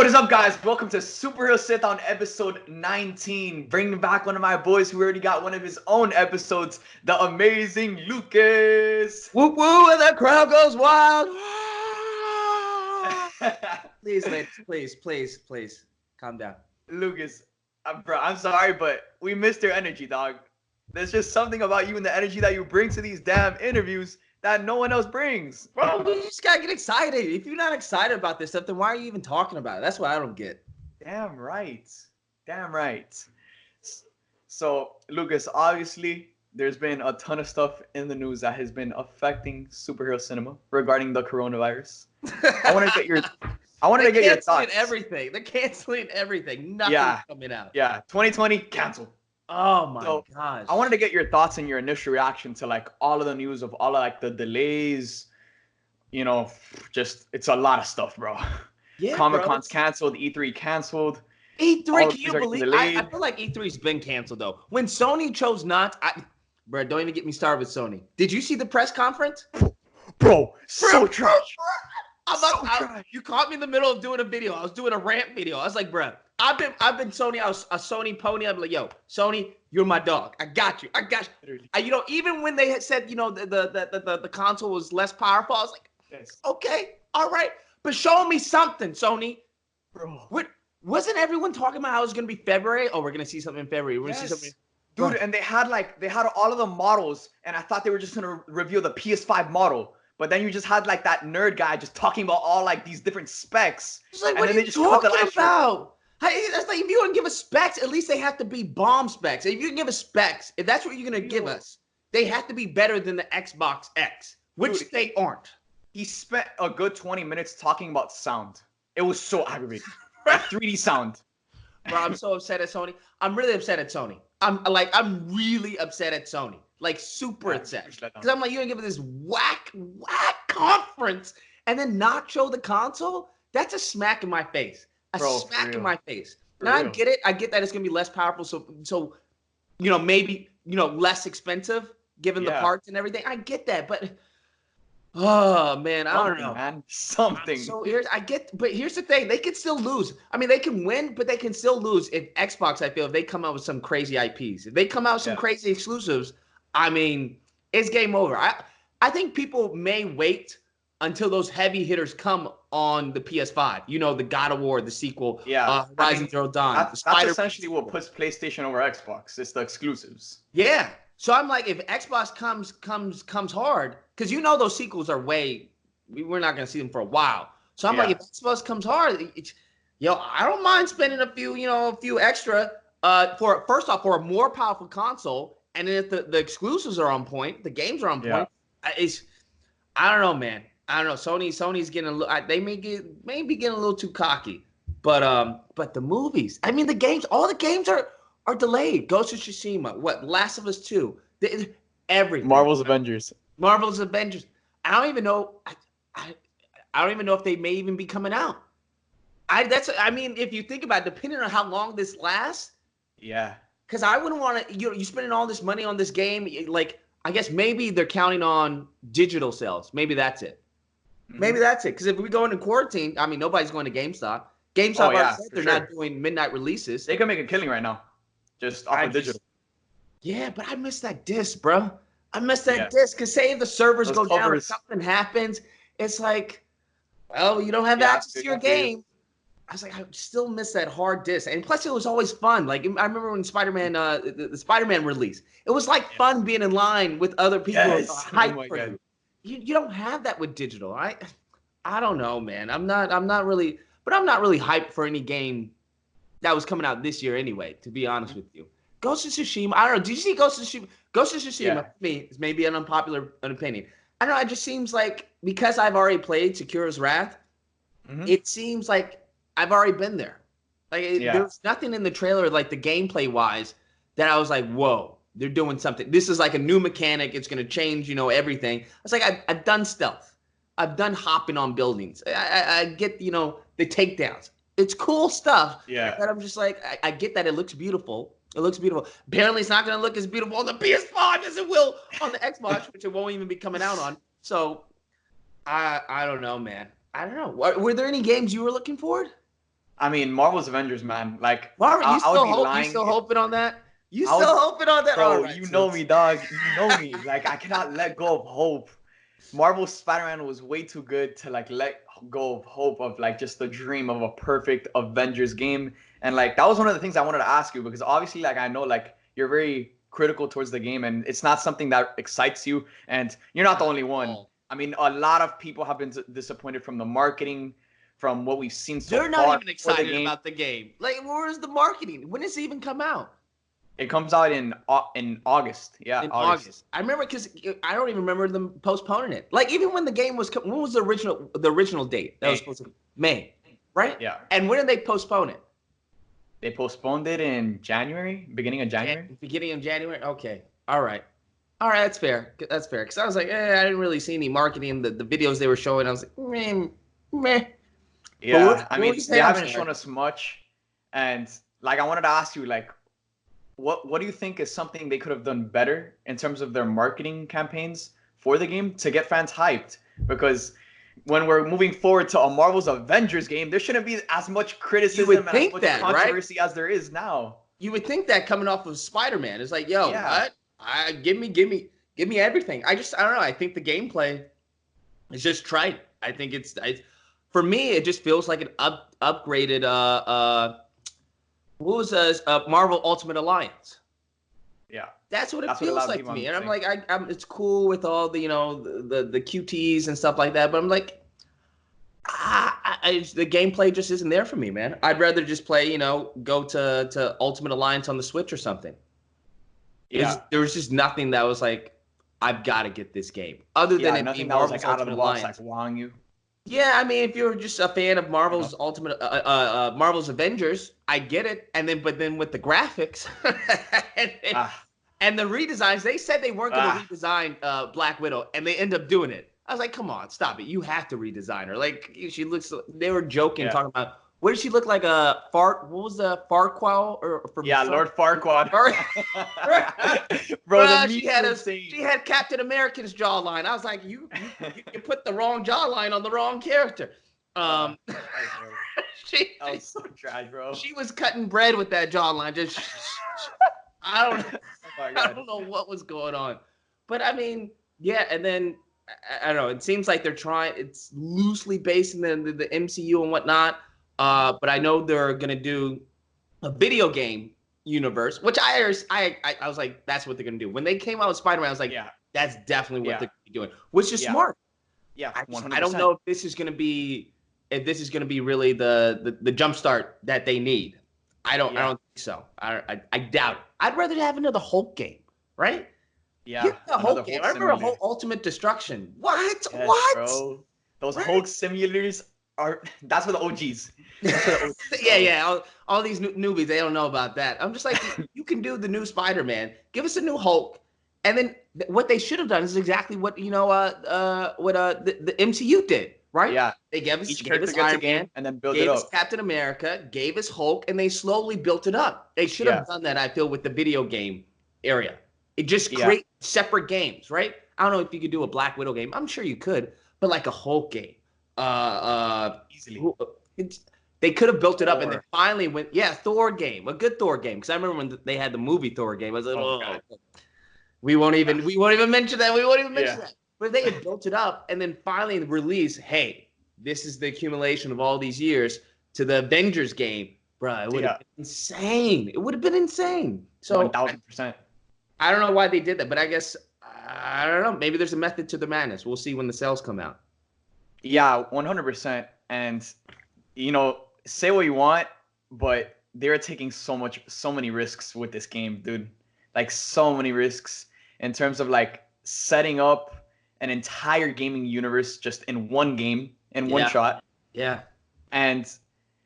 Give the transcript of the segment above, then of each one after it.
What is up, guys? Welcome to Superhero Sitdown episode 19. Bringing back one of my boys who already got one of his own episodes, the amazing Lucas. Woo woo, and the crowd goes wild. Please, ladies, please, calm down. Lucas, bro, I'm sorry, but we missed your energy, dog. There's just something about you and the energy that you bring to these damn interviews that no one else brings. Bro, you just gotta get excited. If you're not excited about this stuff, then why are you even talking about it? That's what I don't get. Damn right. Damn right. So, Lucas, obviously, there's been a ton of stuff in the news that has been affecting superhero cinema regarding the coronavirus. I wanted to get your thoughts. They're canceling everything. Nothing's coming out. Yeah, 2020 canceled. Oh my gosh. I wanted to get your thoughts and your initial reaction to like all of the news of all of like the delays. You know, just it's a lot of stuff, bro. Yeah, Comic-Con's canceled, E3 canceled. E3, can you believe? I feel like E3's been canceled though. When Sony chose not, bro, don't even get me started with Sony. Did you see the press conference? Bro, so trash. You caught me in the middle of doing a video. I was doing a rant video. I was like, bro, I've been Sony. I was a Sony pony. I'm like, yo, Sony, you're my dog. I got you. You know, even when they had said, you know, the console was less powerful, I was like, yes. Okay, all right, but show me something, Sony. Bro, wasn't everyone talking about how it was gonna be February? Oh, we're gonna see something in February. We're gonna see something. Dude, and they had all of the models, and I thought they were just gonna reveal the PS5 model. But then you just had like that nerd guy just talking about all like these different specs. It's like, what are you talking about? That's like, if you want to give us specs, at least they have to be bomb specs. If you can give us specs, if that's what you're gonna give us, they have to be better than the Xbox X, which they aren't. He spent a good 20 minutes talking about sound. It was so aggravating. Like 3D sound. Bro, I'm so upset at Sony. I'm really upset at Sony. I'm really upset at Sony. Like super upset. Because I'm like, you're gonna give it this whack conference and then not show the console? That's a smack in my face. Smack in my face. Now I get it. I get that it's gonna be less powerful. So you know, maybe, you know, less expensive given the parts and everything. I get that, but oh man, I don't know. Man. Something. So here's the thing. They can still lose. I mean, they can win, but they can still lose if Xbox, I feel, if they come out with some crazy IPs. If they come out with some crazy exclusives, I mean, it's game over. I think people may wait until those heavy hitters come on the PS5. You know, the God of War, the sequel, Horizon Zero Dawn. That's essentially what puts PlayStation over Xbox. It's the exclusives. Yeah. So I'm like, if Xbox comes hard, because you know those sequels are we're not gonna see them for a while. So I'm like, if Xbox comes hard, I don't mind spending a few extra for a more powerful console. And then if the exclusives are on point, the games are on point. I don't know, man. I don't know. Sony's getting a little. They may be getting a little too cocky. But the movies. I mean, all the games are delayed. Ghost of Tsushima. What? Last of Us 2. Everything. Marvel's Avengers. I don't even know. I don't even know if they may even be coming out. I mean, if you think about it, depending on how long this lasts. Yeah. Because I wouldn't want to, you spending all this money on this game, like, I guess maybe they're counting on digital sales. Maybe that's it. Maybe that's it. Because if we go into quarantine, I mean, nobody's going to GameStop. GameStop already said they're not doing midnight releases. They can make a killing right now. Just off of digital. Yeah, but I miss that disc, bro. I miss that disc. Because say if the servers go down or something happens, it's like, well, you don't have access to your game. I was like, I still miss that hard disc. And plus, it was always fun. Like, I remember when Spider-Man, the Spider-Man release. It was like fun being in line with other people. Hype for you. You don't have that with digital. I don't know, man. I'm not really hyped for any game that was coming out this year anyway, to be honest with you. Ghost of Tsushima, I don't know. Did you see Ghost of Tsushima? Ghost of Tsushima, for me, is maybe an unpopular opinion. I don't know. It just seems like, because I've already played Sekira's Wrath, it seems like I've already been there. Like, there was nothing in the trailer, like the gameplay wise, that I was like, whoa, they're doing something. This is like a new mechanic. It's going to change, everything. I was like, I've done stealth. I've done hopping on buildings. I get, the takedowns. It's cool stuff. Yeah. But I'm just like, I get that it looks beautiful. It looks beautiful. Apparently, it's not going to look as beautiful on the PS5 as it will on the Xbox, which it won't even be coming out on. So, I don't know, man. I don't know. Were there any games you were looking forward? I mean, Marvel's Avengers, man. Like, Marvel, I would be you lying. still hoping on that? You I would, still hoping on that? All bro. right, You know Supes. me, dog. You know me. Like, I cannot let go of hope. Marvel's Spider-Man was way too good to like let go of hope of like just the dream of a perfect Avengers game. And like that was one of the things I wanted to ask you because obviously like I know like you're very critical towards the game and it's not something that excites you and you're not the only one. I mean, a lot of people have been disappointed from the marketing, from what we've seen so They're not far even for the excited game. about the game. Like, where's the marketing? When does it even come out? It comes out in August. Yeah, In August. I remember because I don't even remember them postponing it. Like even when the game was, when was the original date that was supposed to be? May, right? Yeah. And when did they postpone it? They postponed it in January, beginning of January. Beginning of January. Okay. All right. That's fair. That's fair. Because I was like, I didn't really see any marketing. The videos they were showing, I was like, meh. Yeah, I mean, they haven't shown us much, and like I wanted to ask you, like, what do you think is something they could have done better in terms of their marketing campaigns for the game to get fans hyped? Because when we're moving forward to a Marvel's Avengers game, there shouldn't be as much criticism and as much controversy as there is now. You would think that coming off of Spider-Man, it's like, yo, what? Give me everything. I don't know. I think the gameplay is just trite. I think for me, it just feels like an upgraded what was Marvel Ultimate Alliance. Yeah, that's what it feels like to me. And I'm like, I'm it's cool with all the the QTs and stuff like that, but I'm like, the gameplay just isn't there for me, man. I'd rather just play, go to Ultimate Alliance on the Switch or something. Yeah, there was just nothing that was like, I've got to get this game, other than it being Marvel's like out of the box, like wowing you. Yeah, I mean, if you're just a fan of Marvel's Marvel's Avengers, I get it. But then with the graphics and the redesigns, they said they weren't going to redesign Black Widow, and they end up doing it. I was like, come on, stop it. You have to redesign her. Like, she looks, they were joking, talking about, what did she look like? What was the Farquaad? Lord Farquaad. Bro, she had Captain America's jawline. I was like, you put the wrong jawline on the wrong character. She was so trash, bro. She was cutting bread with that jawline. Just I don't know what was going on. But I mean, yeah, and then I don't know. It seems like they're trying. It's loosely based in the MCU and whatnot. But I know they're gonna do a video game universe, which I was like, that's what they're gonna do. When they came out with Spider-Man, I was like, that's definitely what they're gonna be doing, which is smart. Yeah, 100%. I don't know if this is gonna be really the jumpstart that they need. I don't think so. I doubt it. I'd rather have another Hulk game, right? Yeah, the Hulk game. I remember Hulk Ultimate Destruction. What? Yes, what? Bro. Those Hulk simulators that's for the OGs. All these newbies, they don't know about that. I'm just like, you can do the new Spider-Man, give us a new Hulk, and then what they should have done is exactly what the MCU did, right? Yeah, they gave us Iron Man, and then gave us Captain America, gave us Hulk, and they slowly built it up. They should have done that, I feel, with the video game area. It just create separate games, right? I don't know if you could do a Black Widow game. I'm sure you could, but like a Hulk game. Easily. They could have built it up, and then finally went, Thor game, a good Thor game. Because I remember when they had the movie Thor game, I was like, we won't even mention that. We won't even mention that. But they had built it up, and then finally release, hey, this is the accumulation of all these years to the Avengers game, bro. It would have been insane. It would have been insane. So 1000%. I don't know why they did that, but I guess I don't know. Maybe there's a method to the madness. We'll see when the sales come out. Yeah, 100%. And say what you want, but they're taking so many risks with this game, dude. Like so many risks in terms of like setting up an entire gaming universe just in one game, in one shot. Yeah. And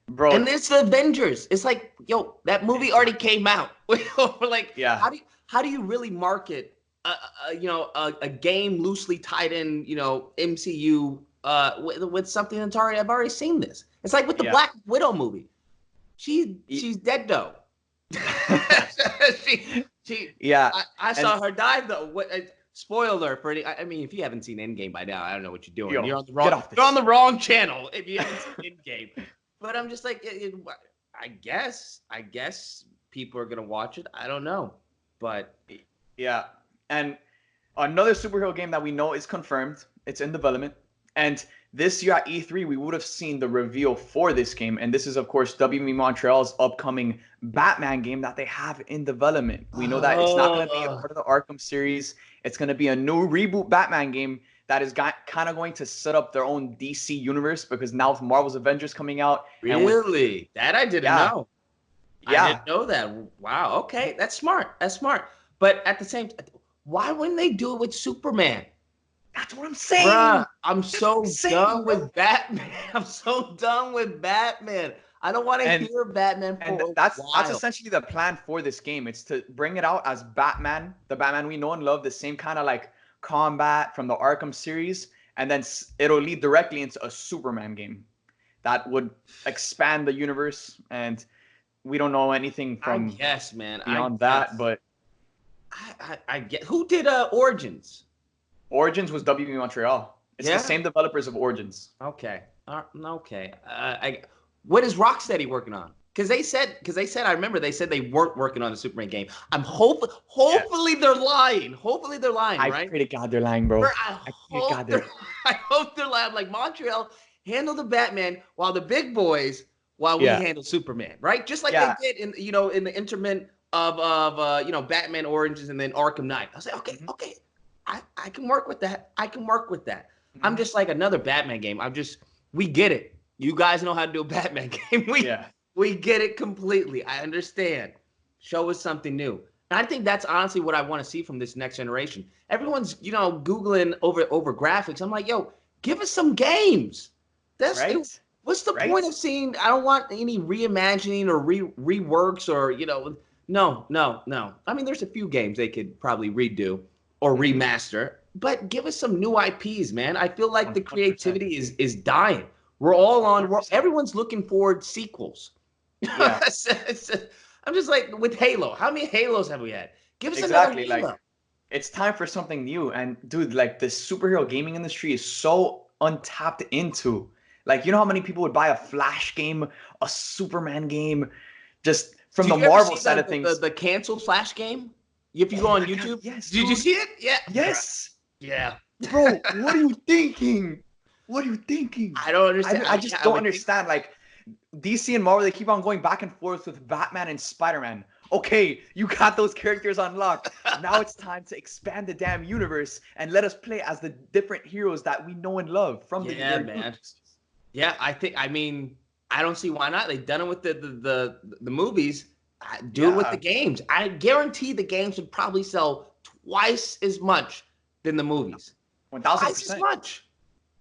bro, and it's the Avengers. It's like, yo, that movie already came out. Like, how do you really market a game loosely tied in, MCU with something that's already, I've already seen this. It's like with the Black Widow movie. She's dead though. I saw her die though. Spoiler for I mean, if you haven't seen Endgame by now, I don't know what you're doing. You're on the wrong channel if you haven't seen Endgame. But I'm just like, I guess people are gonna watch it. I don't know, but yeah. And another superhero game that we know is confirmed. It's in development. And this year at E3, we would have seen the reveal for this game. And this is, of course, WB Montreal's upcoming Batman game that they have in development. We know that it's not going to be a part of the Arkham series. It's going to be a new reboot Batman game that is kind of going to set up their own DC universe, because now with Marvel's Avengers coming out. Really? That I didn't know. Yeah. I didn't know that. Wow. Okay. That's smart. But at the same time, why wouldn't they do it with Superman? That's what I'm saying. Bruh, I'm so done with Batman. I'm so done with Batman. I don't want to hear Batman for and that's essentially the plan for this game. It's to bring it out as Batman, the Batman we know and love, the same kind of like combat from the Arkham series, and then it'll lead directly into a Superman game that would expand the universe. And we don't know anything from beyond that, but I get who did Origins. Origins was WB Montreal. It's the same developers of Origins. Okay. Okay. What is Rocksteady working on? Because they said, I remember they said they weren't working on a Superman game. I'm hopefully they're lying. Hopefully they're lying, right? I pray to God they're lying, bro. I hope they're lying. Like, Montreal, handle the Batman while the big boys, we handle Superman, right? Just like they did in the interment of Batman Origins and then Arkham Knight. I was like, okay. I can work with that. Mm-hmm. I'm just like, another Batman game. We get it. You guys know how to do a Batman game. We get it completely. I understand. Show us something new. And I think that's honestly what I want to see from this next generation. Everyone's, Googling over graphics. I'm like, yo, give us some games. That's right. What's the point of seeing? I don't want any reimagining or reworks or, no. I mean, there's a few games they could probably redo or remaster, but give us some new IPs, man. I feel like 100%. The creativity is dying. Everyone's looking forward sequels. Yeah. I'm just like, with Halo, how many Halos have we had? Give us another Halo. Like, it's time for something new. And dude, like, the superhero gaming industry is so untapped into. Like, you know how many people would buy a Flash game, a Superman game, just from the Marvel side of things. The canceled Flash game? If you go on YouTube, yes. Did you see it? Yeah. Yes. Yeah. Bro, what are you thinking? I don't understand. I just don't understand. Like, DC and Marvel, they keep on going back and forth with Batman and Spider-Man. Okay, you got those characters unlocked. Now it's time to expand the damn universe and let us play as the different heroes that we know and love from the man. Movies. Yeah, I don't see why not. They've done it with the movies. Do it with the games. I guarantee the games would probably sell twice as much than the movies. 1,000%. Twice as much.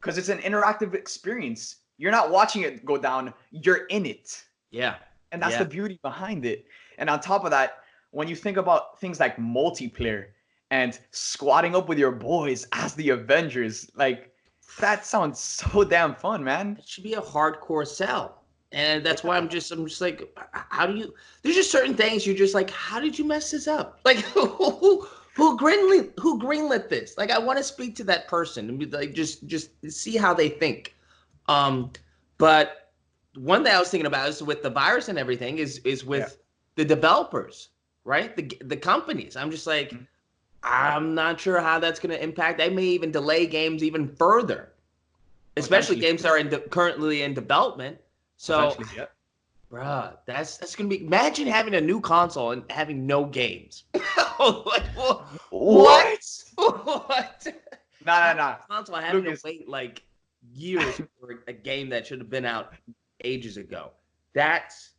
Because it's an interactive experience. You're not watching it go down. You're in it. Yeah. And that's the beauty behind it. And on top of that, when you think about things like multiplayer and squatting up with your boys as the Avengers, like, that sounds so damn fun, man. It should be a hardcore sell. And that's why I'm just like, how do you? There's just certain things you're just like, how did you mess this up? Like, who greenlit this? Like, I want to speak to that person and be like, just see how they think. But one thing I was thinking about is with the virus and everything is with the developers, right? The companies. I'm just like, I'm not sure how that's going to impact. They may even delay games even further, especially games that are currently in development. So, bruh, that's gonna be. Imagine having a new console and having no games. Like, what? Nah. Console having to wait like years for a game that should have been out ages ago. Lucas,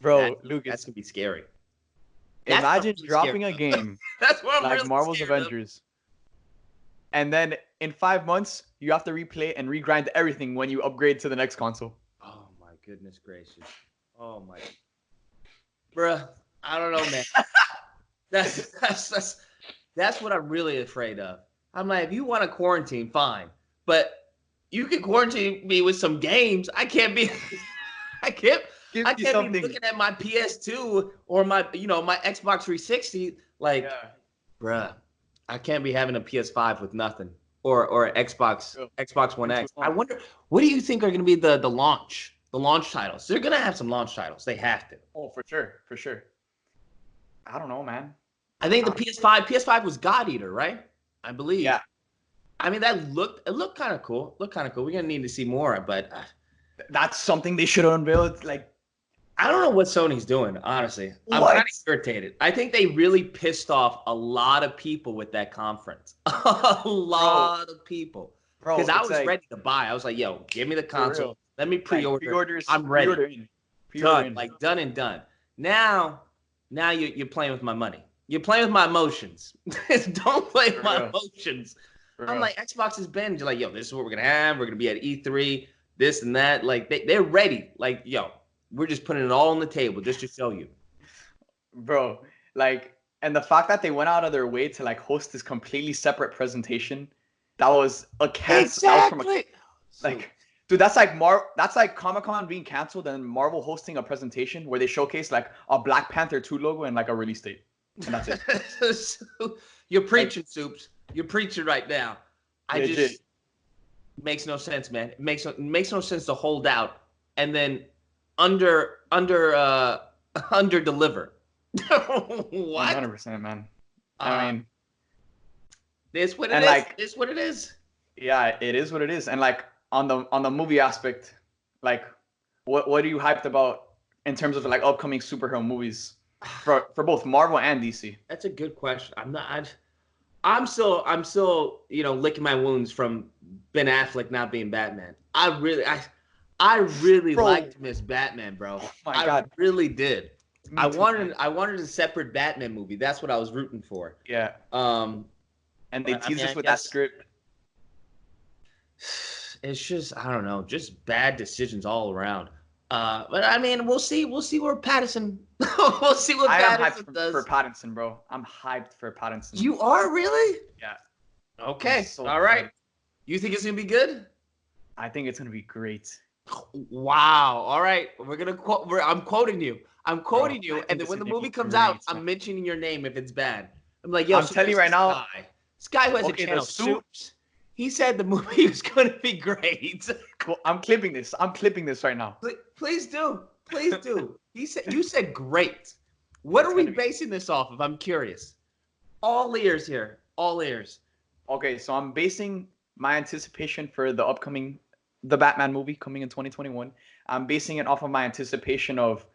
that's gonna be scary. Imagine dropping a game that's what I'm like really Marvel's Avengers, and then in 5 months you have to replay and regrind everything when you upgrade to the next console. Goodness gracious. Oh my. Bruh, I don't know, man. That's what I'm really afraid of. I'm like, if you want to quarantine, fine. But you can quarantine me with some games. I can't be be looking at my PS2 or my Xbox 360 like, bruh, I can't be having a PS5 with nothing. Or Xbox One X. I wonder, what do you think are going to be the launch The launch titles. They're gonna have some launch titles. They have to. Oh, for sure, for sure. I don't know, man. I think the PS5 was God Eater, right? I believe. Yeah. I mean, it looked kind of cool. We're gonna need to see more, but that's something they should have unveiled. Like, I don't know what Sony's doing, honestly. I'm kind of irritated. I think they really pissed off a lot of people with that conference. A lot of people. Because I was ready to buy. I was like, yo, give me the console. Let me pre-order. Pre-orders. I'm ready. Pre-ordering. Done and done. Now you're playing with my money. You're playing with my emotions. Don't play with my emotions. I'm like, Xbox has been like, yo, this is what we're going to have. We're going to be at E3, this and that. Like, they're ready. Like, yo, we're just putting it all on the table just to show you. Bro, like, and the fact that they went out of their way to, like, host this completely separate presentation, that was a cancel. Exactly. Like, dude, that's like Comic-Con being canceled and Marvel hosting a presentation where they showcase, like, a Black Panther 2 logo and, like, a release date. And that's it. You're preaching, Supes. You're preaching right now. Legit. Makes no sense, man. It makes no sense to hold out and then under deliver. What? 100%, man. I mean, it's what it is. Like, it's what it is. Yeah, it is what it is. And like on the movie aspect, like what are you hyped about in terms of like upcoming superhero movies for both Marvel and DC? That's a good question. I'm still, licking my wounds from Ben Affleck not being Batman. I really liked him as Batman, bro. Oh my God. I really did. I wanted a separate Batman movie. That's what I was rooting for. Yeah. And they teased us with that script. It's just, I don't know, just bad decisions all around. But I mean, we'll see where Pattinson. We'll see what Pattinson does. For Pattinson, bro. I'm hyped for Pattinson. You are really? Yeah. Okay. So all right. Hyped. You think it's gonna be good? I think it's gonna be great. Wow. All right. We're gonna quote. I'm quoting you. And then when the movie comes out, I'm mentioning your name if it's bad. I'm like, yo, I'm telling you right now. This guy who has a channel, Supes. He said the movie was going to be great. Well, I'm clipping this. Right now. Please do. You said great. What are we basing this off of? I'm curious. All ears here. All ears. Okay, so I'm basing my anticipation for the Batman movie coming in 2021. I'm basing it off of my anticipation of,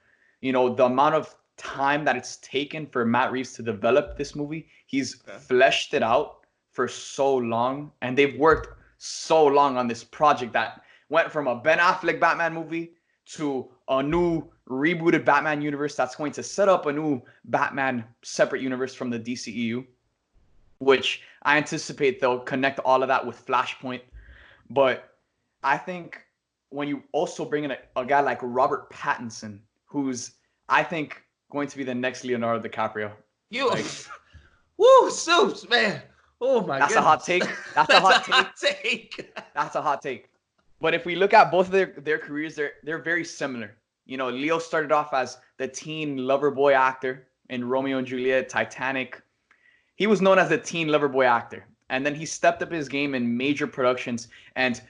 the amount of time that it's taken for Matt Reeves to develop this movie. He's fleshed it out for so long, and they've worked so long on this project that went from a Ben Affleck Batman movie to a new rebooted Batman universe that's going to set up a new Batman separate universe from the DCEU, which I anticipate they'll connect all of that with Flashpoint. But I think when you also bring in a guy like Robert Pattinson, who's, I think, going to be the next Leonardo DiCaprio. Woo, Supes, man. Oh my god. That's a hot take. That's a hot take. That's a hot take. But if we look at both of their careers, they're very similar. Leo started off as the teen lover boy actor in Romeo and Juliet, Titanic. He was known as the teen lover boy actor. And then he stepped up his game in major productions. And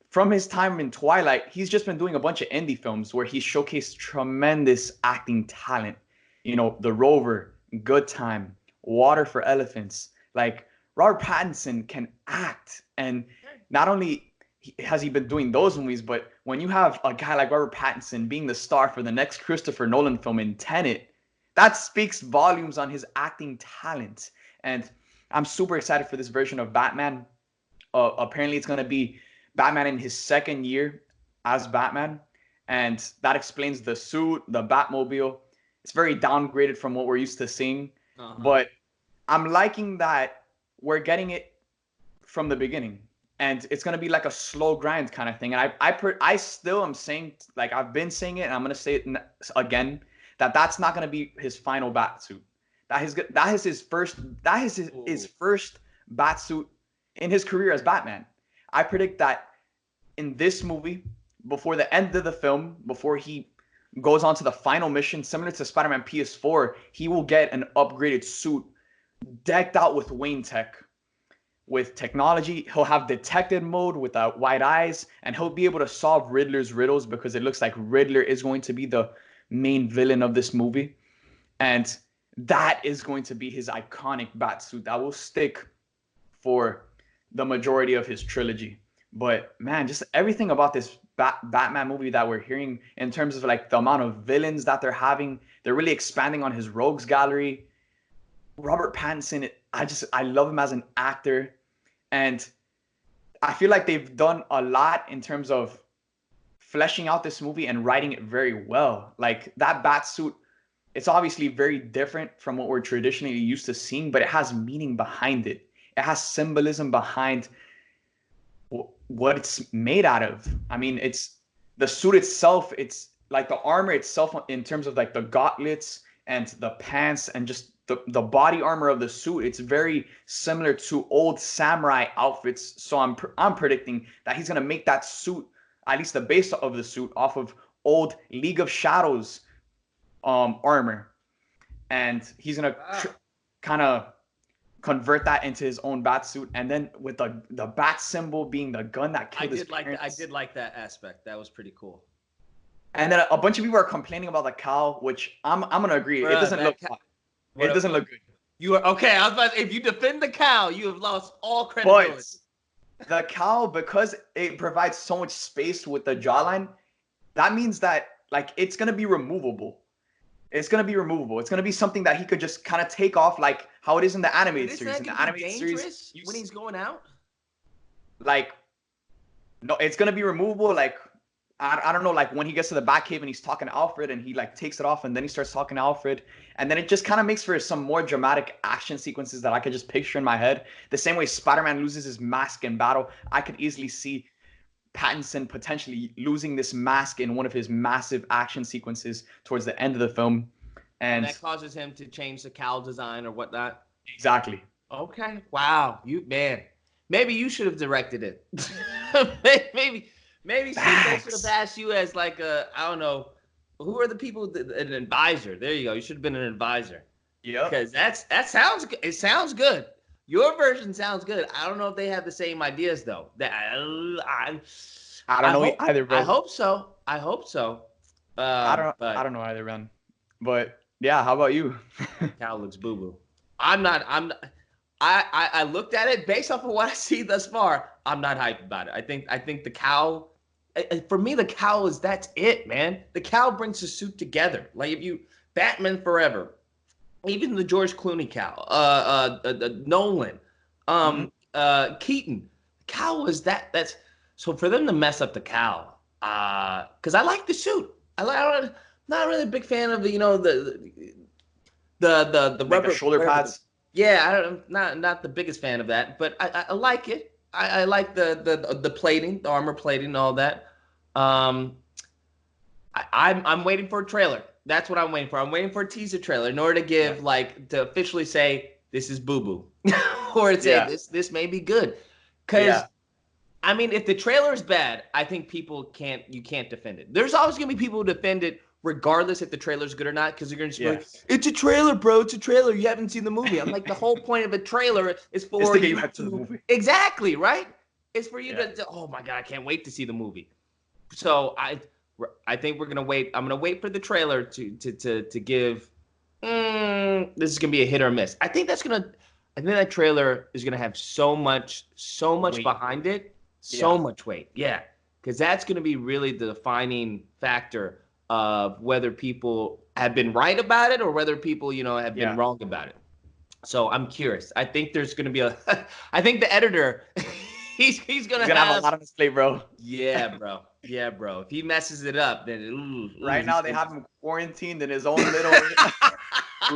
from his time in Twilight, he's just been doing a bunch of indie films where he showcased tremendous acting talent. The Rover, Good Time, Water for Elephants. Like, Robert Pattinson can act, and not only has he been doing those movies, but when you have a guy like Robert Pattinson being the star for the next Christopher Nolan film in Tenet, that speaks volumes on his acting talent. And I'm super excited for this version of Batman. Apparently, it's going to be Batman in his second year as Batman, and that explains the suit, the Batmobile. It's very downgraded from what we're used to seeing, but I'm liking that we're getting it from the beginning, and it's gonna be like a slow grind kind of thing. And I still am saying, like I've been saying it, and I'm gonna say it again, that's not gonna be his final bat suit. That is his first bat suit in his career as Batman. I predict that in this movie, before the end of the film, before he goes on to the final mission, similar to Spider-Man PS4, he will get an upgraded suit decked out with Wayne tech, with technology. He'll have detective mode without white eyes, and he'll be able to solve Riddler's riddles because it looks like Riddler is going to be the main villain of this movie. And that is going to be his iconic bat suit that will stick for the majority of his trilogy. But man, just everything about this Batman movie that we're hearing in terms of like the amount of villains that they're having, they're really expanding on his rogues gallery. Robert Pattinson, I love him as an actor, and I feel like they've done a lot in terms of fleshing out this movie and writing it very well. Like that bat suit, it's obviously very different from what we're traditionally used to seeing, but it has meaning behind it. It has symbolism behind what it's made out of. I mean, it's the suit itself, it's like the armor itself in terms of like the gauntlets and the pants and just the body armor of the suit. It's very similar to old samurai outfits. So I'm predicting that he's going to make that suit, at least the base of the suit, off of old League of Shadows armor. And he's going to kind of convert that into his own bat suit, and then with the bat symbol being the gun that killed his parents. I did like that aspect. That was pretty cool. And then a bunch of people are complaining about the cowl, which I'm gonna agree. It doesn't look it doesn't look good. You are okay. I was about to, if you defend the cowl, you have lost all credibility. But the cowl, because it provides so much space with the jawline, that means that like it's gonna be removable. It's going to be removable. It's going to be something that he could just kind of take off like how it is in the animated series. In the animated series, when he's going out? Like, no, it's going to be removable. Like, I don't know, like when he gets to the Batcave and he's talking to Alfred and he like takes it off and then he starts talking to Alfred. And then it just kind of makes for some more dramatic action sequences that I could just picture in my head. The same way Spider-Man loses his mask in battle, I could easily see Pattinson potentially losing this mask in one of his massive action sequences towards the end of the film. And that causes him to change the cowl design or whatnot. Exactly. Okay. Wow. Maybe you should have directed it. maybe they should have asked you as like I don't know, who are the people, an advisor. There you go. You should have been an advisor. Yeah. Because it sounds good. Your version sounds good. I don't know if they have the same ideas though. I don't know either, bro. I hope so. I don't know either, man. But yeah, how about you? Cow looks boo boo. I looked at it based off of what I see thus far. I'm not hyped about it. I think the cow, for me, the cow that's it, man. The cow brings the suit together. Like if you Batman Forever. Even the George Clooney cowl, Nolan, Keaton, cowl was that's so for them to mess up the cowl, because I like the suit. I'm not really a big fan of the rubber shoulder pads. Yeah, I'm not the biggest fan of that, but I like it. I like the plating, the armor plating, and all that. I'm waiting for a trailer. That's what I'm waiting for. I'm waiting for a teaser trailer in order to give to officially say this is boo boo, or to say this may be good. Because I mean, if the trailer is bad, I think you can't defend it. There's always gonna be people who defend it regardless if the trailer's good or not, because you're gonna just be like, it's a trailer, bro. It's a trailer. You haven't seen the movie. I'm like, the whole point of a trailer is for to get you back to the movie. Exactly, right? It's for you to. Oh my god, I can't wait to see the movie. So I think we're gonna wait. I'm gonna wait for the trailer to give. This is gonna be a hit or miss. I think that trailer is gonna have so much weight behind it, so much weight. Yeah, because that's gonna be really the defining factor of whether people have been right about it or whether people have been wrong about it. So I'm curious. I think there's gonna be I think the editor. He's gonna have a lot on his plate, bro. Yeah, bro. Yeah, bro. If he messes it up, then right now they have him quarantined in his own little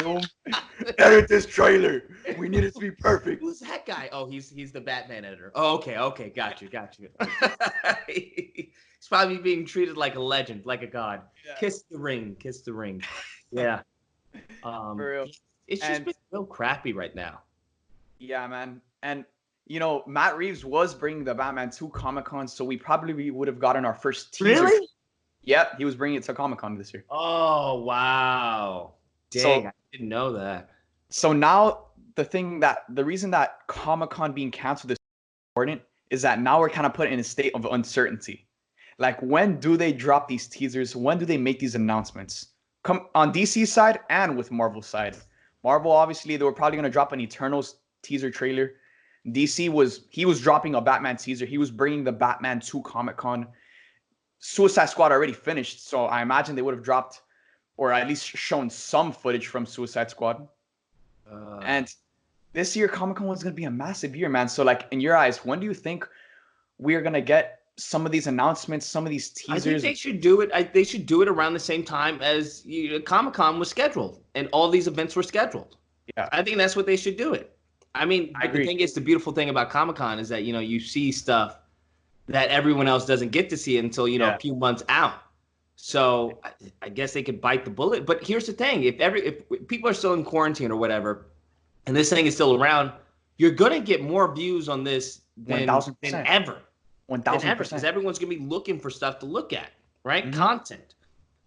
room. Edit this trailer. We need it to be perfect. Who's that guy? Oh, he's the Batman editor. Oh, okay. Got you. He's probably being treated like a legend, like a god. Yeah. Kiss the ring. Yeah. For real. It's just been real crappy right now. Yeah, man. And Matt Reeves was bringing the Batman to Comic-Con, so we probably would have gotten our first teaser. Really? Yep, he was bringing it to Comic-Con this year. Oh, wow. Dang, I didn't know that. So now the reason that Comic-Con being canceled is important is that now we're kind of put in a state of uncertainty. Like, when do they drop these teasers? When do they make these announcements? Come on DC side and with Marvel side. Marvel, obviously, they were probably going to drop an Eternals teaser trailer. DC was dropping a Batman teaser. He was bringing the Batman to Comic-Con. Suicide Squad already finished, so I imagine they would have dropped or at least shown some footage from Suicide Squad. And this year, Comic-Con was going to be a massive year, man. So, like, in your eyes, when do you think we are going to get some of these announcements, some of these teasers? I think they should do it. They should do it around the same time as Comic-Con was scheduled and all these events were scheduled. Yeah, I think that's what they should do it. I mean, I agree. The thing is, the beautiful thing about Comic-Con is that, you know, you see stuff that everyone else doesn't get to see until, you know, a few months out. So I guess they could bite the bullet. But here's the thing. If people are still in quarantine or whatever, and this thing is still around, you're going to get more views on this than ever. 1,000%. Because everyone's going to be looking for stuff to look at, right? Mm-hmm. Content,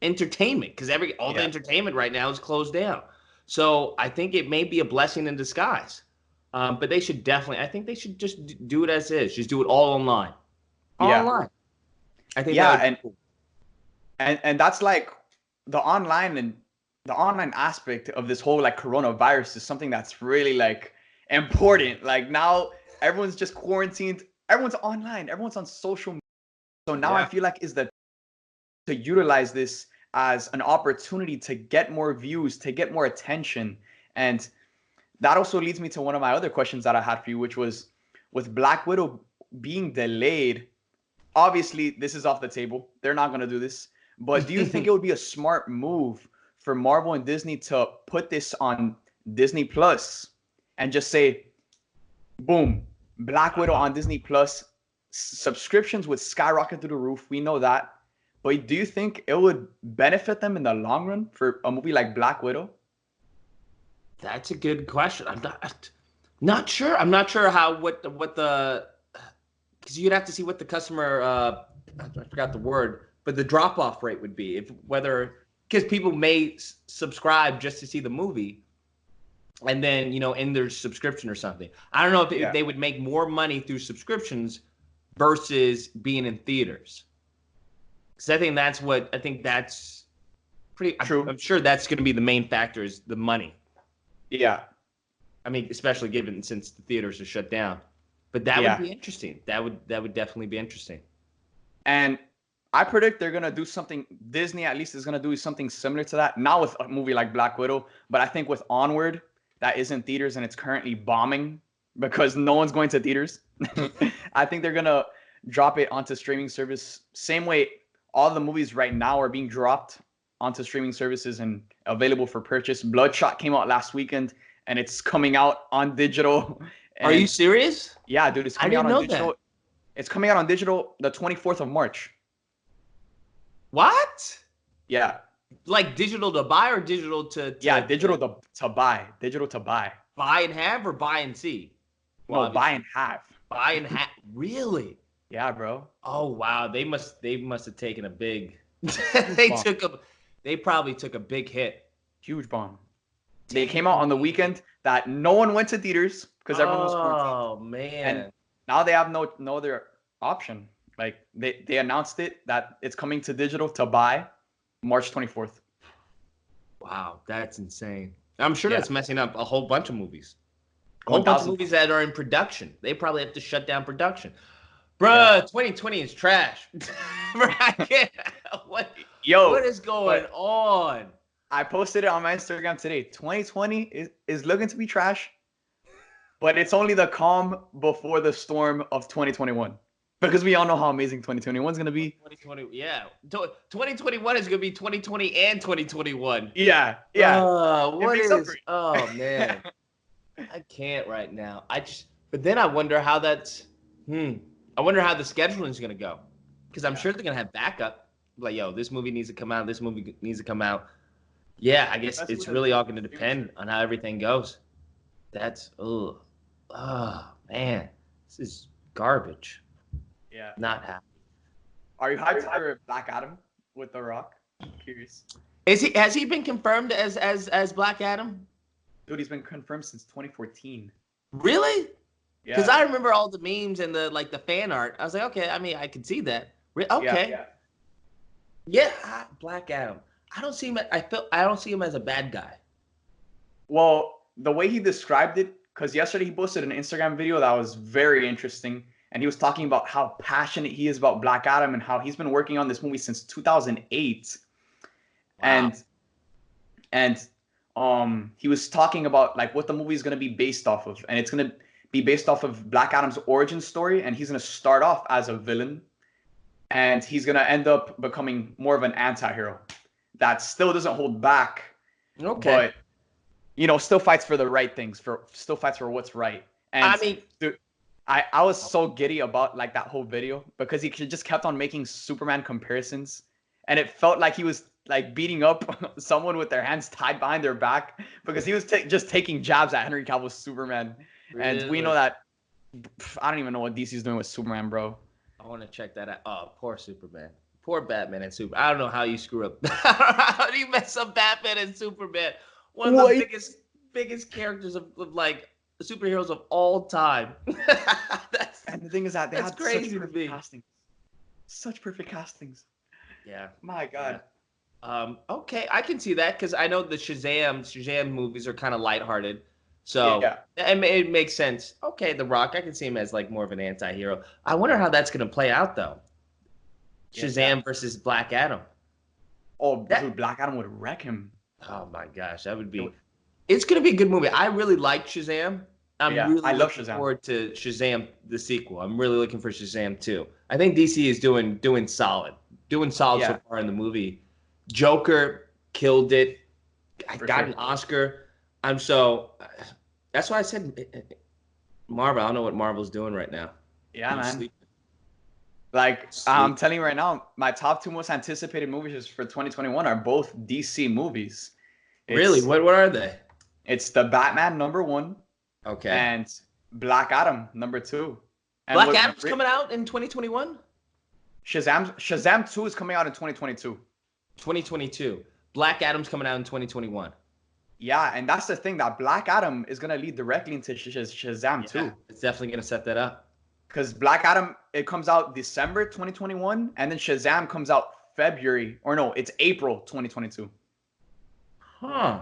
entertainment, because all the entertainment right now is closed down. So I think it may be a blessing in disguise. But they should definitely, I think they should just do it as is. Just do it all online. Online. I think that would be cool. And that's like the online aspect of this whole like coronavirus is something that's really like important. Like now everyone's just quarantined. Everyone's online. Everyone's on social media. So now I feel like is to utilize this as an opportunity to get more views, to get more attention. And that also leads me to one of my other questions that I had for you, which was with Black Widow being delayed. Obviously, this is off the table. They're not going to do this. But do you think it would be a smart move for Marvel and Disney to put this on Disney Plus and just say, boom, Black Widow on Disney Plus, subscriptions would skyrocket through the roof. We know that. But do you think it would benefit them in the long run for a movie like Black Widow? That's a good question. I'm not sure. I'm not sure what the because you'd have to see what the customer I forgot the word, but the drop off rate would be because people may subscribe just to see the movie and then, you know, in their subscription or something. I don't know if they would make more money through subscriptions versus being in theaters. Because I think that's pretty true. I'm sure that's going to be the main factor is the money. Yeah. I mean, especially since the theaters are shut down. But that would be interesting. That would definitely be interesting. And I predict they're going to do something. Disney at least is going to do something similar to that. Not with a movie like Black Widow, but I think with Onward, that is in theaters and it's currently bombing because no one's going to theaters. I think they're going to drop it onto streaming service. Same way all the movies right now are being dropped onto streaming services and available for purchase. Bloodshot came out last weekend and it's coming out on digital. And are you serious? Yeah, dude, it's coming out on digital. That. It's coming out on digital the 24th of March. What? Yeah. Like digital to buy or digital to digital to buy. Digital to buy. Buy and have or buy and see? Well, buy and have. Buy and have. Really? Yeah, bro. Oh wow, they must have taken a big they probably took a big hit. Huge bomb. They came out on the weekend that no one went to theaters because everyone was quarantined. Oh man. And now they have no other option. Like they announced it that it's coming to digital to buy March 24th. Wow, that's insane. I'm sure that's messing up a whole bunch of movies. A whole bunch of movies that are in production. They probably have to shut down production. Bruh, 2020 is trash. What is going on? I posted it on my Instagram today. 2020 is looking to be trash, but it's only the calm before the storm of 2021. Because we all know how amazing 2021 is going to be. 2020, yeah. 2021 is going to be 2020 and 2021. Yeah. Oh, man. I can't right now. But then I wonder how that's, I wonder how the scheduling is going to go. Because I'm sure they're going to have backup. Like, yo, this movie needs to come out. This movie needs to come out. Yeah, I guess it's really all going to depend on how everything goes. That's, oh, man. This is garbage. Yeah. Not happy. Are you hyped for Black Adam with The Rock? I'm curious. Has he been confirmed as Black Adam? Dude, he's been confirmed since 2014. Really? Yeah. Because I remember all the memes and the fan art. I was like, okay, I mean, I can see that. Okay. Yeah, Black Adam. I don't see him. I don't see him as a bad guy. Well, the way he described it, because yesterday he posted an Instagram video that was very interesting, and he was talking about how passionate he is about Black Adam and how he's been working on this movie since 2008. Wow. And he was talking about like what the movie is going to be based off of, and it's going to be based off of Black Adam's origin story, and he's going to start off as a villain, and he's going to end up becoming more of an anti-hero that still doesn't hold back, but still fights for the right things, still fights for what's right. And I mean, dude, I was so giddy about like that whole video because he just kept on making Superman comparisons, and it felt like he was like beating up someone with their hands tied behind their back because he was just taking jabs at Henry Cavill's Superman. Really? And we know that I don't even know what DC's doing with Superman, bro. I want to check that out. Oh, poor Superman. Poor Batman and Superman. I don't know how you screw up. How do you mess up Batman and Superman? One of the biggest characters of like superheroes of all time. And the thing is that they had such perfect castings. Such perfect castings. Yeah. My God. Yeah. Okay, I can see that because I know the Shazam movies are kind of lighthearted. So it makes sense. Okay, The Rock, I can see him as like more of an anti-hero. I wonder how that's going to play out though. Shazam versus Black Adam. Oh, dude, Black Adam would wreck him. Oh my gosh, that would be. It's going to be a good movie. I really like Shazam. I love Shazam. Forward to Shazam the sequel. I'm really looking for Shazam 2. I think DC is doing solid. So far in the movie. Joker killed it. I got an Oscar. That's why I said Marvel. I don't know what Marvel's doing right now. Yeah, man. Like, I'm telling you right now, my top 2 most anticipated movies for 2021 are both DC movies. Really? What are they? It's the Batman #1. Okay. And Black Adam #2. And Black Adam's coming out in 2021? Shazam 2 is coming out in 2022. 2022. Black Adam's coming out in 2021. Yeah, and that's the thing, that Black Adam is going to lead directly into Shazam 2. It's definitely going to set that up. Because Black Adam, it comes out December 2021, and then Shazam comes out it's April 2022. Huh.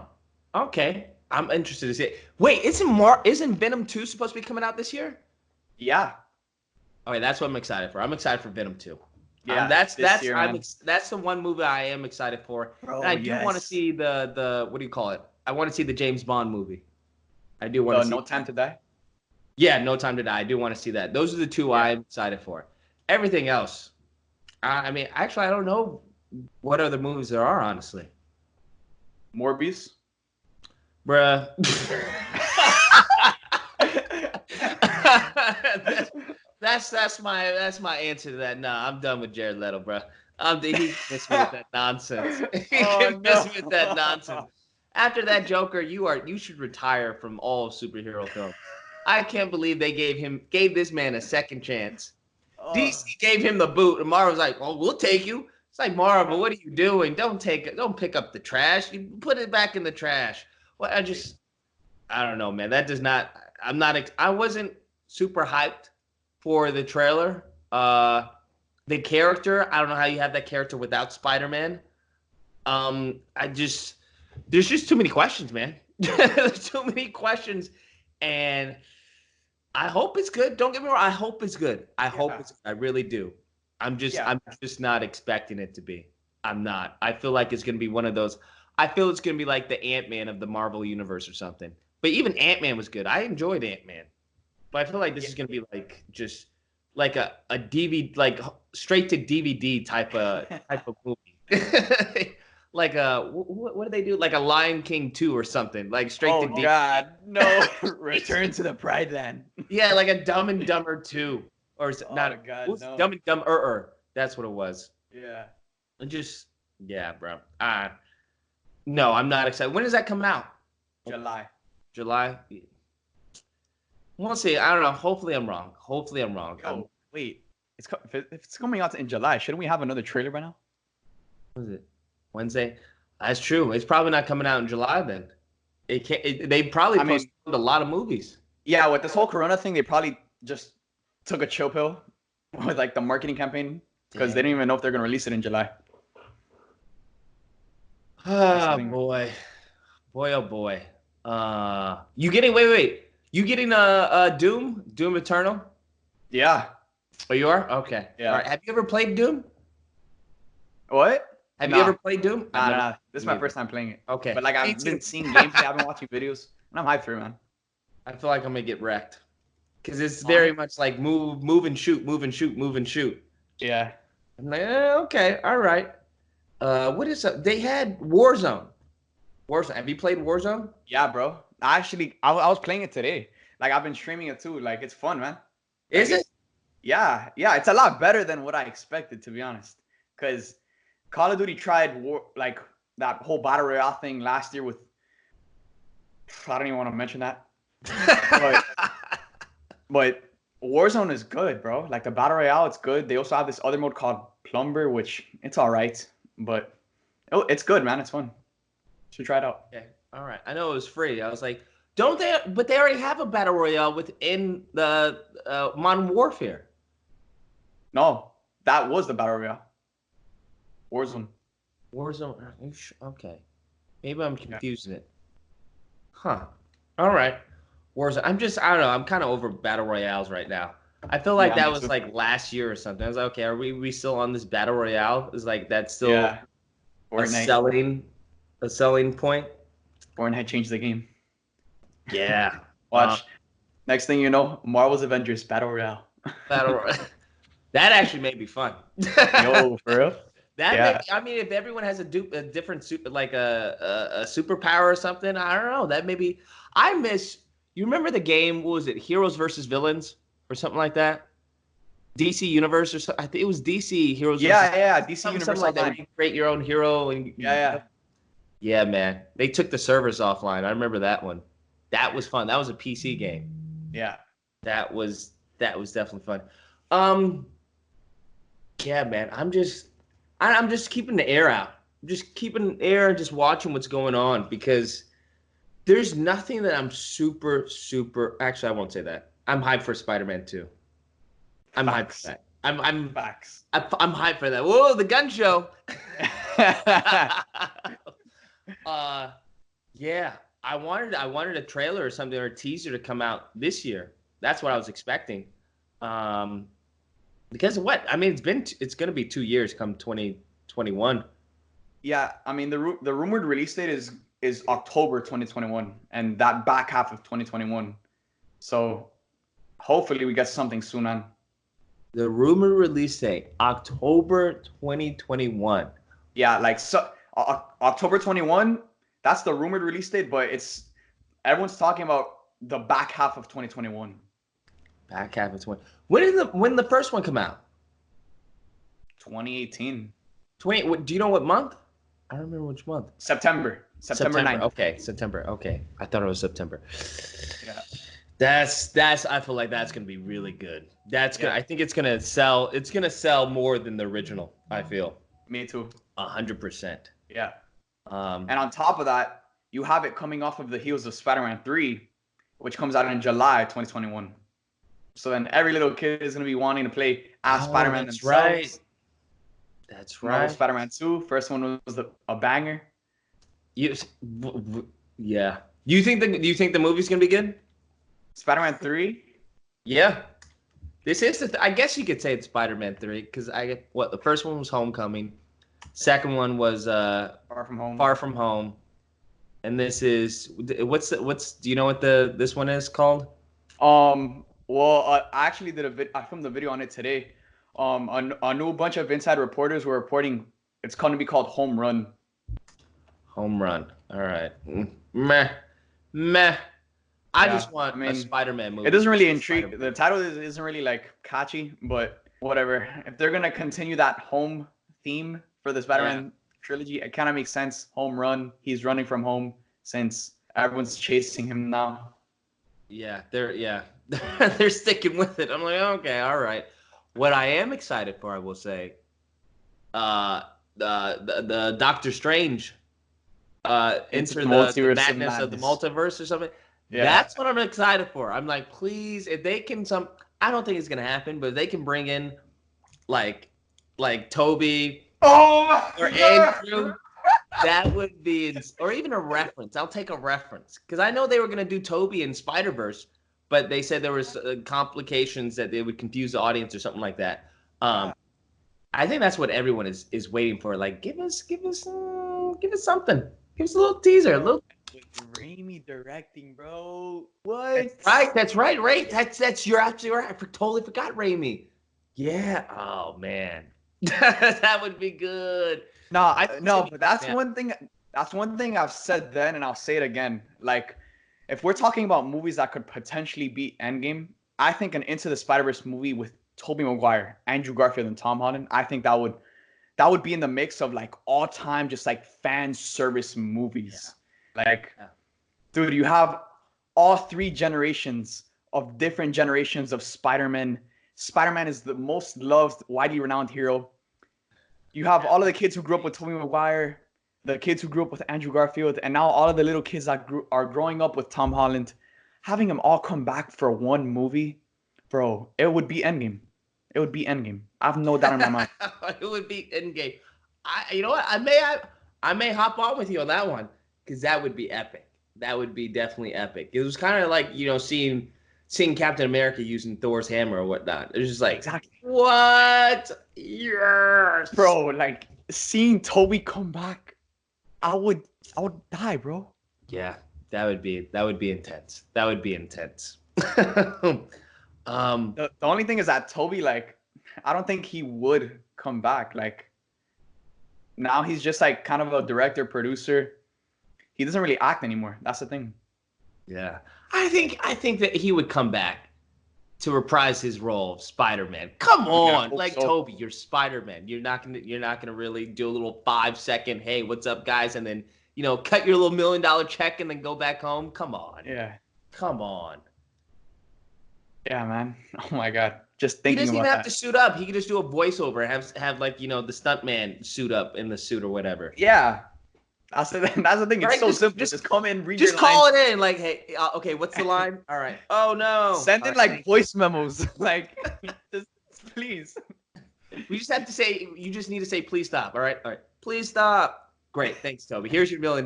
Okay. I'm interested to see it. Wait, isn't Venom 2 supposed to be coming out this year? Yeah. Okay, that's what I'm excited for. I'm excited for Venom 2. Yeah, that's the one movie I am excited for. Bro, and I do want to see the what do you call it? I want to see the James Bond movie. I do want to see No Time to Die? Yeah, No Time to Die. I do want to see that. Those are the 2 I'm excited for. Everything else, I mean, actually, I don't know what other movies there are, honestly. Morbius? Bruh. That's my answer to that. Nah, I'm done with Jared Leto, bro. He missed me with that nonsense. Missed me with that nonsense. After that Joker, you should retire from all superhero films. I can't believe they gave this man a second chance. DC gave him the boot, and Marvel's like, "Oh, we'll take you." It's like, Marvel, what are you doing? Don't pick up the trash. You put it back in the trash. Well, I don't know, man. That does not. I wasn't super hyped for the trailer. The character, I don't know how you have that character without Spider-Man. There's just too many questions, man. There's too many questions, and I hope it's good. Don't get me wrong. I hope it's good. I really do. I'm just not expecting it to be. I'm not. I feel like it's going to be one of those. I feel it's going to be like the Ant-Man of the Marvel universe or something. But even Ant-Man was good. I enjoyed Ant-Man. But I feel like this is going to be like just like a DVD, like straight to DVD type of movie. Like what do they do? Like a Lion King 2 or something. Like straight to DVD. Oh God, no! Return to the Pride Land. Yeah, like a Dumb and Dumber 2. Or not God, no. Dumb and Dumber. That's what it was. Yeah. And just bro. No, I'm not excited. When does that come out? July. We'll see. I don't know. Hopefully I'm wrong. Oh, wait. If it's coming out in July, shouldn't we have another trailer by now? What is it? Wednesday? That's true. It's probably not coming out in July then. They probably postponed a lot of movies. Yeah, with this whole Corona thing, they probably just took a chill pill with like the marketing campaign because they didn't even know if they're gonna release it in July. Oh boy, oh boy. You getting wait. You getting Doom Eternal? Yeah. Oh, you are? Okay. Yeah. All right. Have you ever played Doom? What? Have you ever played Doom? Nah. This is my first time playing it. Okay. But like I've been seeing gameplay, I've been watching videos, and I'm hyped for it, man. I feel like I'm gonna get wrecked. Because it's very much like move and shoot, move and shoot, move and shoot. Yeah. I'm like, okay, all right. What is up? They had Warzone. Have you played Warzone? Yeah, bro. I was playing it today. Like I've been streaming it too. Like it's fun, man. Is it? Yeah. It's a lot better than what I expected, to be honest. Because Call of Duty tried like that whole battle royale thing last year with. I don't even want to mention that. But Warzone is good, bro. Like the battle royale, it's good. They also have this other mode called Plumber, which it's all right, but it's good, man. It's fun. Should try it out. Okay, all right. I know it was free. I was like, don't they? But they already have a battle royale within the Modern Warfare. No, that was the battle royale. Warzone. Okay. Maybe I'm confusing it. Huh. All right. Warzone. I don't know. I'm kind of over battle royales right now. I feel like that was like last year or something. I was like, okay, are we still on this battle royale? Is like that's still a selling point? Fortnite changed the game. Yeah. Watch. Next thing you know, Marvel's Avengers battle royale. That actually may be fun. Yo, for real? I mean, if everyone has a different like a superpower or something, I don't know. That maybe I miss. You remember the game? What was it? Heroes versus Villains or something like that. DC Universe or something. I think it was DC Heroes. Yeah. DC Universe like that. You create your own hero and yeah, man. They took the servers offline. I remember that one. That was fun. That was a PC game. Yeah. That was definitely fun. Yeah, man. I'm just keeping the air out. I'm just keeping the air and just watching what's going on because there's nothing that I'm super. Actually, I won't say that. I'm hyped for Spider-Man 2. I'm hyped for that. I'm Facts. I'm hyped for that. Whoa, the gun show. Yeah. I wanted a trailer or something or a teaser to come out this year. That's what I was expecting. Because of what? I mean, it's going to be 2 years come 2021. Yeah, I mean the rumored release date is October 2021 and that back half of 2021. So hopefully we get something soon on. The rumored release date October 2021. Yeah, like October 21, that's the rumored release date, but everyone's talking about the back half of 2021. Back half of 20. When the first one come out? 2018. Do you know what month? I don't remember which month. September 9th. Okay, September. Okay, I thought it was September. Yeah. That's. I feel like that's gonna be really good. That's gonna. I think it's gonna sell. It's gonna sell more than the original. I feel. Me too. 100%. Yeah. And on top of that, you have it coming off of the heels of Spider-Man 3, which comes out in July 2021. So then every little kid is gonna be wanting to play as Spider-Man themselves. Right. That's right. Marvel Spider-Man 2, first one was a banger. Yeah. Do you think the movie's gonna be good? Spider-Man 3? Yeah. This is I guess you could say it's Spider-Man 3 because the first one was Homecoming, second one was Far From Home, and this is what's do you know what this one is called? Well, I actually I filmed a video on it today. A new bunch of inside reporters were reporting it's going to be called Home Run. Home Run. All right. Meh. I just want a Spider-Man movie. It doesn't really intrigue. The title isn't really like catchy, but whatever. If they're gonna continue that home theme for the Spider-Man trilogy, it kind of makes sense. Home run. He's running from home since everyone's chasing him now. Yeah, they're sticking with it. I'm like, okay, all right. What I am excited for, I will say, the Doctor Strange enter the madness of the multiverse or something. Yeah. That's what I'm excited for. I'm like, please, if they can I don't think it's gonna happen, but if they can bring in like Toby or Andrew, that would be, or even a reference. I'll take a reference because I know they were gonna do Toby and Spider-Verse, but they said there was complications that they would confuse the audience or something like that. I think that's what everyone is waiting for. Like, give us something. Give us a little teaser, a little. Raimi directing, bro. What? That's right. That's you're absolutely right. I totally forgot Raimi. Yeah. Oh man, that would be good. No, but that's one thing. That's one thing I've said then, and I'll say it again. Like, if we're talking about movies that could potentially beat Endgame, I think an Into the Spider-Verse movie with Tobey Maguire, Andrew Garfield, and Tom Holland, I think that would be in the mix of like all time just like fan service movies. Yeah. Like, dude, you have all three generations of different generations of Spider-Man. Spider-Man is the most loved, widely renowned hero. You have all of the kids who grew up with Tobey Maguire, the kids who grew up with Andrew Garfield, and now all of the little kids that are growing up with Tom Holland. Having them all come back for one movie, bro, it would be Endgame. It would be Endgame. I have no doubt in my mind. It would be Endgame. You know what? I may hop on with you on that one because that would be epic. That would be definitely epic. It was kind of like, you know, seeing Captain America using Thor's hammer or whatnot. It was just like, exactly. What? Yes, bro. Like seeing Toby come back, I would die, bro. Yeah, that would be intense. That would be intense. The only thing is that Toby, like, I don't think he would come back. Like, now he's just like kind of a director, producer. He doesn't really act anymore. That's the thing. Yeah, I think that he would come back to reprise his role of Spider-Man. Come on, like so. Toby, you're Spider-Man. You're not gonna really do a little 5-second, hey, what's up, guys, and then, you know, cut your little $1 million check and then go back home. Come on. Yeah. Come on. Yeah, man. Oh my God. Just thinking about that. He doesn't even have to suit up. He could just do a voiceover. Have like, you know, the stuntman suit up in the suit or whatever. Yeah. That's the thing. It's so simple. Just come in, read just call it in. Like, hey, okay, what's the line? All right. Oh no. Send in like voice memos. Like, just please. We just have to say. You just need to say, please stop. All right. Please stop. Great. Thanks, Toby. Here's your $1 million.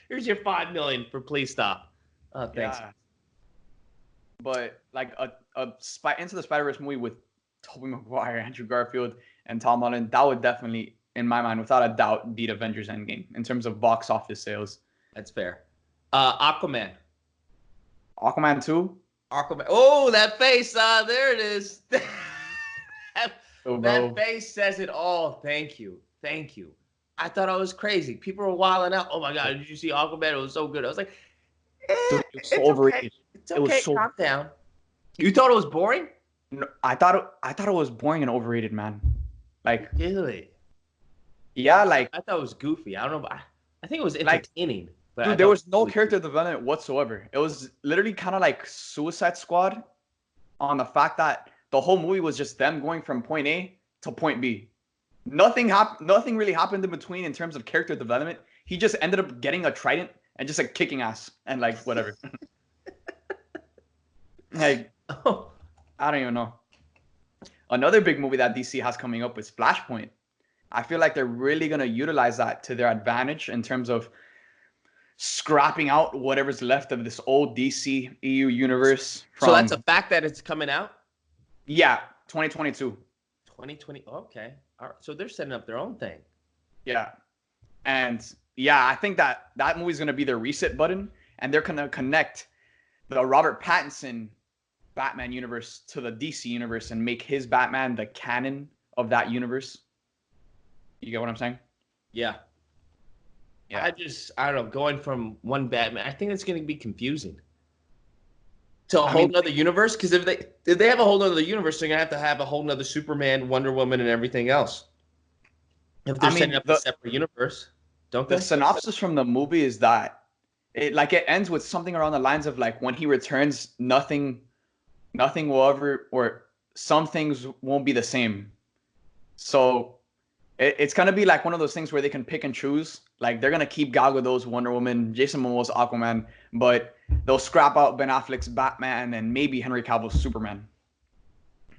Here's your $5 million for please stop. Oh, thanks. Yeah. But like Into the Spider-Verse movie with Tobey Maguire, Andrew Garfield, and Tom Holland, that would definitely, in my mind, without a doubt, beat Avengers Endgame in terms of box office sales. That's fair. Aquaman. Aquaman 2? Aquaman. Oh, that face. There it is. That face says it all. Thank you. I thought I was crazy. People were wilding out. Oh my God, did you see Aquaman? It was so good. I was like, dude, it was so overrated. Okay. It's okay. It was so... Calm down. You thought it was boring? No, I thought it was boring and overrated, man. Like, really? Yeah, like I thought it was goofy. I don't know, but I think it was entertaining. Like, but dude, there was no character development whatsoever. It was literally kind of like Suicide Squad, on the fact that the whole movie was just them going from point A to point B. Nothing really happened in between in terms of character development. He just ended up getting a trident and just like kicking ass and like whatever. Like, I don't even know. Another big movie that DC has coming up is Flashpoint. I feel like they're really going to utilize that to their advantage in terms of scrapping out whatever's left of this old DC EU universe. So that's a fact that it's coming out? Yeah, 2022. 2020. Okay. All right. So they're setting up their own thing. Yeah. And yeah, I think that movie's going to be their reset button, and they're going to connect the Robert Pattinson Batman universe to the DC universe and make his Batman the canon of that universe. You get what I'm saying? Yeah. I don't know, going from one Batman, I think it's going to be confusing to a whole nother universe. Because if they have a whole nother universe, they're going to have a whole nother Superman, Wonder Woman, and everything else. If they're setting up a separate universe, don't they? The synopsis from the movie is that it ends with something around the lines of like, when he returns, nothing will ever, or some things won't be the same. So It's gonna be like one of those things where they can pick and choose. Like they're gonna keep Gal Gadot's Wonder Woman, Jason Momoa's Aquaman, but they'll scrap out Ben Affleck's Batman and maybe Henry Cavill's Superman.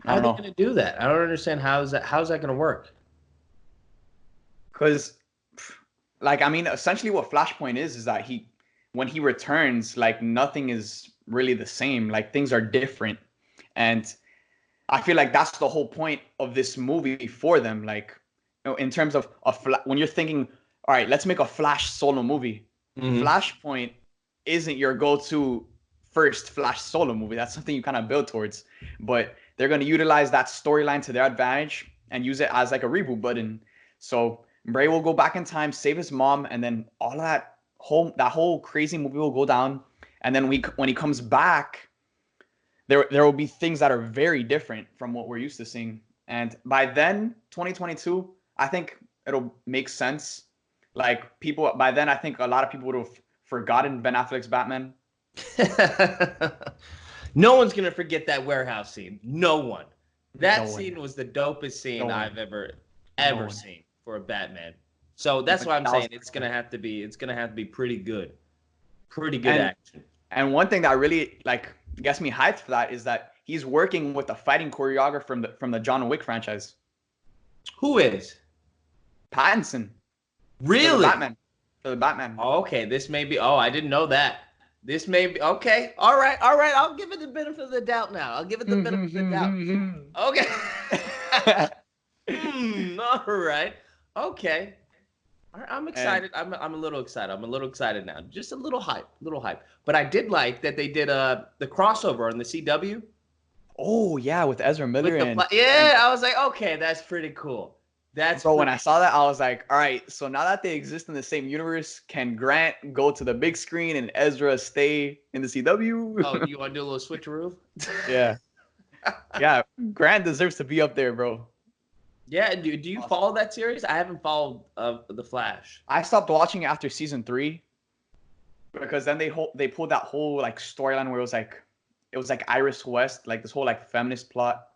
How are they gonna do that? I don't understand how's that gonna work? Because, like, I mean, essentially what Flashpoint is that when he returns, like nothing is really the same. Like things are different, and I feel like that's the whole point of this movie for them. Like, in terms of when you're thinking, all right, let's make a Flash solo movie. Flashpoint isn't your go-to first Flash solo movie. That's something you kind of build towards, but they're going to utilize that storyline to their advantage and use it as like a reboot button. So Bray will go back in time, save his mom, and then all of that whole crazy movie will go down. And then when he comes back, there will be things that are very different from what we're used to seeing. And by then, 2022, I think it'll make sense. Like by then, I think a lot of people would have forgotten Ben Affleck's Batman. No one's gonna forget that warehouse scene. No one. That scene was the dopest scene I've ever seen for a Batman. So that's why I'm saying it's gonna have to be pretty good. Pretty good action. And one thing that really gets me hyped for that is that he's working with a fighting choreographer from the John Wick franchise. Who is? Pattinson. Really? For the Batman. Oh, okay, this may be. Oh, I didn't know that. This may be okay. All right. I'll give it the benefit of the doubt now. I'll give it the benefit of the doubt. Okay. All right. Okay. All right, I'm excited. I'm a little excited. I'm a little excited now. Just a little hype. But I did like that they did the crossover on the CW. Oh yeah, with Ezra Miller I was like, okay, that's pretty cool. When I saw that, I was like, all right, so now that they exist in the same universe, can Grant go to the big screen and Ezra stay in the CW? Oh, you want to do a little switcheroo? Yeah. Yeah, Grant deserves to be up there, bro. Yeah, do you follow that series? I haven't followed The Flash. I stopped watching after season 3 because then they pulled that whole like storyline where it was like Iris West, like this whole like feminist plot.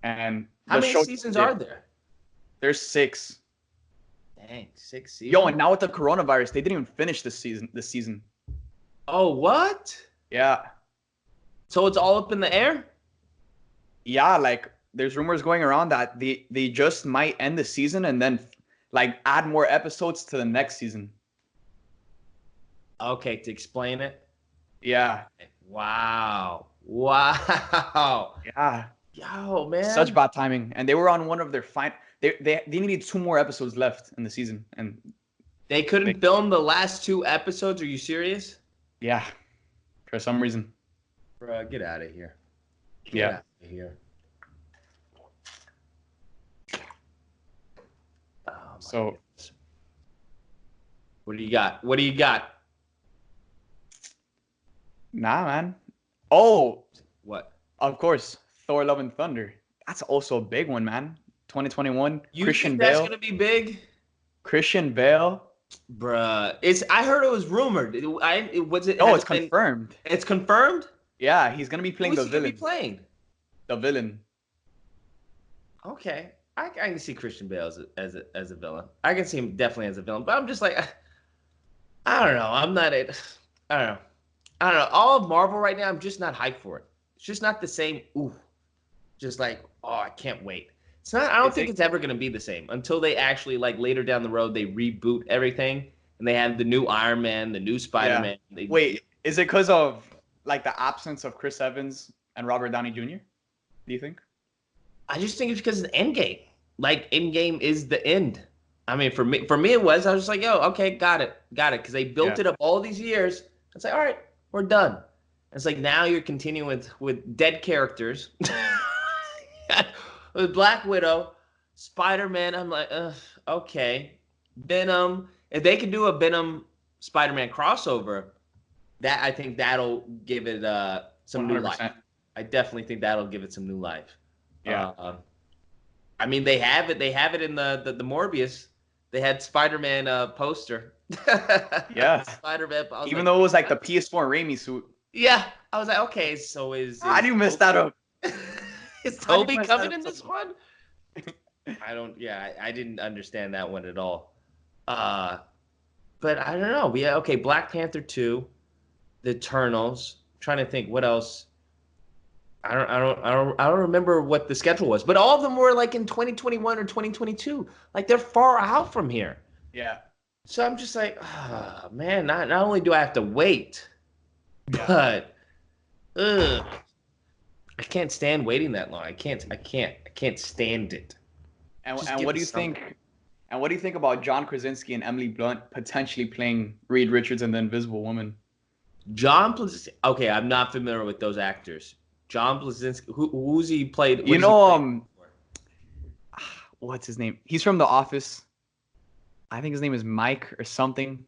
And how many seasons are there? There's 6. Dang, 6 seasons. Yo, and now with the coronavirus, they didn't even finish this season. Oh, what? Yeah. So it's all up in the air? Yeah, like there's rumors going around that they just might end the season and then like add more episodes to the next season. Okay, to explain it? Yeah. Wow. Yeah. Yo, man. Such bad timing. And they were on one of their they needed 2 more episodes left in the season. And they couldn't film the last 2 episodes? Are you serious? Yeah. For some reason. Bro, get out of here. Get out of here. So goodness. What do you got? Nah, man. Oh. What? Of course. Thor Love and Thunder. That's also a big one, man. 2021. You Christian think Bale. That's gonna be big? Christian Bale. Bruh. I heard it was rumored. It's confirmed. It's confirmed? Yeah, he's gonna be playing the villain. Who's he gonna be playing? The villain. Okay. I can see Christian Bale as a villain. I can see him definitely as a villain, but I'm just like, I don't know. I don't know. All of Marvel right now, I'm just not hyped for it. It's just not the same. Ooh, just like, oh, I can't wait. It's not. I don't think it's ever gonna be the same until they actually like later down the road they reboot everything and they have the new Iron Man, the new Spider-Man. Yeah. Wait, is it because of like the absence of Chris Evans and Robert Downey Jr.? Do you think? I just think it's because of Endgame. Like Endgame is the end. I mean, for me it was. I was just like, yo, okay, got it, because they built it up all these years. It's like, all right, we're done. It's like now you're continuing with dead characters, with Black Widow, Spider-Man. I'm like, okay, Venom. If they can do a Venom Spider-Man crossover, I think that'll give it some 100%. New life. I definitely think that'll give it some new life. Yeah. I mean, they have it. They have it in the Morbius. They had Spider-Man poster. Yeah. Spider-Man. Even though it was like the PS4 Raimi suit. Yeah. I was like, okay, so is how do you mess that up? Is Toby coming in this one? I don't. Yeah, I didn't understand that one at all. But I don't know. Yeah, okay. Black Panther 2, The Eternals. I'm trying to think what else. I don't remember what the schedule was, but all of them were like in 2021 or 2022. Like they're far out from here. Yeah. So I'm just like, oh, man. Not only do I have to wait, Yeah. but ugh, I can't stand waiting that long. I can't stand it. And what do you think? And what do you think about John Krasinski and Emily Blunt potentially playing Reed Richards and the Invisible Woman? Okay, I'm not familiar with those actors. John Blazinski, who's he played? You know, what's his name? He's from The Office. I think his name is Mike or something.